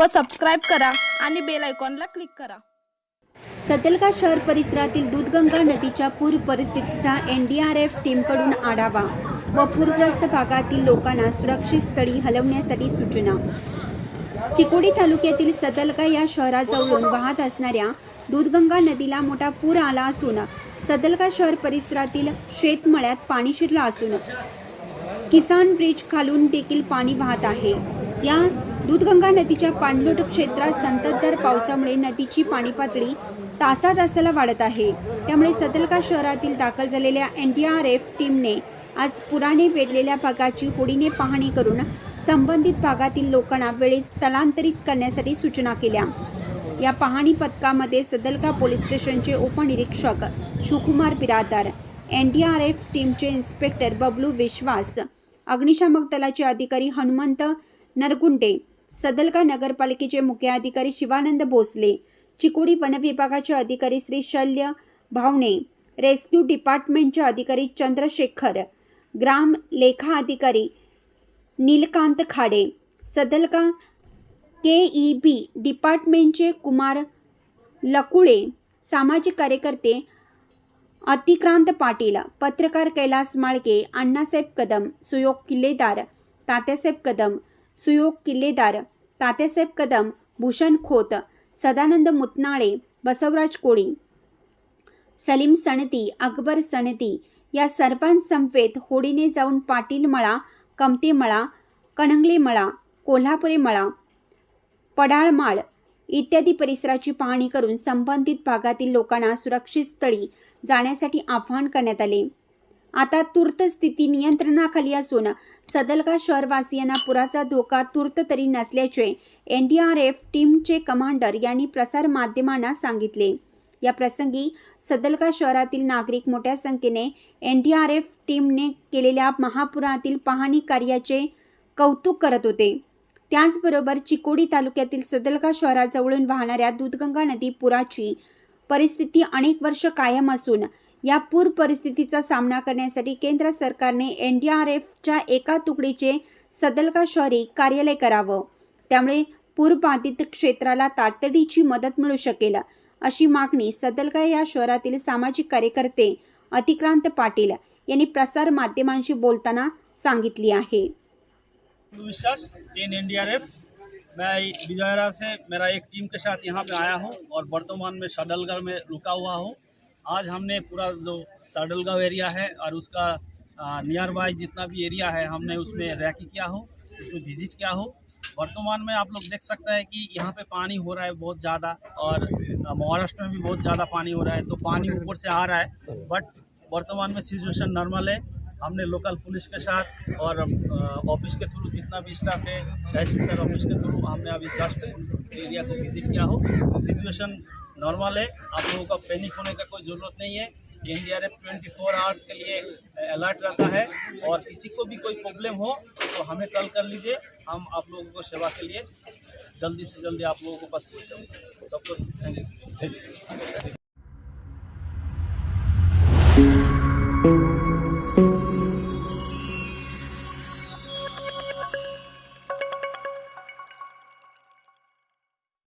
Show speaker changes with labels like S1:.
S1: व सबस्क्राईब करा आणि बेल आयकॉनला क्लिक करा।
S2: सतलगा शहर परिसरातील दूधगंगा नदीच्या पूर परिस्थितीचा एनडीआरएफ टीमकडून आढावा व पूरग्रस्त भागातील लोकांना सुरक्षित स्थळी हलवण्यासाठी सूचना। चिकोडी तालुक्यातील सतलगा या शहराजवळून वाहत असणाऱ्या दूधगंगा नदीला मोठा पूर आला असून सतलगा शहर परिसरातील शेतमळ्यात पाणी शिरलं असून किसान ब्रिज खालून देखील पाणी वाहत आहे। या दूधगंगा नदीच्या पाणलोट क्षेत्रात संततधार पावसामुळे नदीची पाणी पातळी तासातासाला वाढत आहे। त्यामुळे सतलगा शहरातील दाखल झालेल्या एनडीआरएफ टीमने आज पुराने वेढलेल्या भागाची होडीने पाहणी करून संबंधित भागातील लोकांना वेळेत स्थलांतरित करण्यासाठी सूचना केल्या। या पाहणी पथकामध्ये सतलगा पोलीस स्टेशनचे उपनिरीक्षक शिवकुमार बिरादार, एनडीआरएफ टीमचे इन्स्पेक्टर बबलू विश्वास, अग्निशामक दलाचे अधिकारी हनुमंत नरगुंडे, सतलगा नगरपालिकेचे मुख्य अधिकारी शिवानंद भोसले, चिकोडी वन विभागाचे अधिकारी श्री शल्य भावणे, रेस्क्यू डिपार्टमेंटचे अधिकारी चंद्रशेखर, ग्राम लेखा अधिकारी नीलकांत खाडे, सतलगा केईबी डिपार्टमेंटचे कुमार लकुळे, सामाजिक कार्यकर्ते अतिक्रांत पाटील, पत्रकार कैलास माळके, अण्णासाहेब कदम, सुयोग किल्लेदार तात्यासाहेब कदम, सुयोग किल्लेदार तात्यासाहेब कदम, भूषण खोत, सदानंद मुतनाळे, बसवराज कोळी, सलीम सनती, अकबर सनती या सर्वांसमवेत होडीने जाऊन पाटील मळा, कमते मळा, कणंगले मळा, कोल्हापुरे मळा, पडाळमाळ इत्यादी परिसराची पाहणी करून संबंधित भागातील लोकांना सुरक्षित स्थळी जाण्यासाठी आवाहन करण्यात आले। आता तूर्त स्थिती नियंत्रणाखाली असून सतलगा शहरवासियांना पुराचा धोका तूर्त तरी नसल्याचे एनडीआरएफ टीमचे कमांडर यांनी प्रसार माध्यमांना सांगितले। या प्रसंगी सतलगा शहरातील नागरिक मोठ्या संख्येने एनडीआरएफ टीमने केलेल्या महापुरातील पाहणी कार्याचे कौतुक करत होते। त्याचबरोबर चिकोडी तालुक्यातील सतलगा शहराजवळून वाहणाऱ्या दूधगंगा नदी पुराची परिस्थिती अनेक वर्ष कायम असून या पूर परिस्थितीचा सामना करण्यासाठी केंद्र सरकारने एनडीआरएफच्या एका तुकडीचे सतलगा शहरी कार्यालय करावं। त्यामुळे पूरबाधित क्षेत्राला तातडीची मदत मिळू शकेल, अशी मागणी सतलगा या शहरातील सामाजिक कार्यकर्ते अतिक्रांत पाटील यांनी प्रसार माध्यमांशी बोलताना सांगितली आहे।
S3: विश्वास टेन एनडीआरएफ, मैं बिजयरा से मेरा एक टीम के साथ यहाँ पे आया हूँ और वर्तमान में सतलगा में रुका हुआ हूँ। आज हमने पूरा जो सतलगा एरिया है और उसका नियर बाय जितना भी एरिया है हमने उसमें रैकी किया हो, उसमें विजिट किया हो। वर्तमान में आप लोग देख सकते हैं कि यहाँ पे पानी हो रहा है बहुत ज़्यादा और महाराष्ट्र में भी बहुत ज़्यादा पानी हो रहा है, तो पानी ऊपर से आ रहा है। बट वर्तमान में सिचुएशन नॉर्मल है। हमने लोकल पुलिस के साथ और ऑफिस के थ्रू जितना भी स्टाफ है तहसीलदार ऑफिस के थ्रू हमने अभी जस्ट एरिया को विजिट किया हो। सिचुएशन नॉर्मल है, आप लोगों का पैनिक होने का कोई ज़रूरत नहीं है। एनडीआरएफ 24 आवर्स के लिए अलर्ट रहता है और किसी को भी कोई प्रॉब्लम हो तो हमें कॉल कर लीजिए, हम आप लोगों को सेवा के लिए जल्दी से जल्दी आप लोगों को पास पहुँचाएंगे। सबको थैंक यू।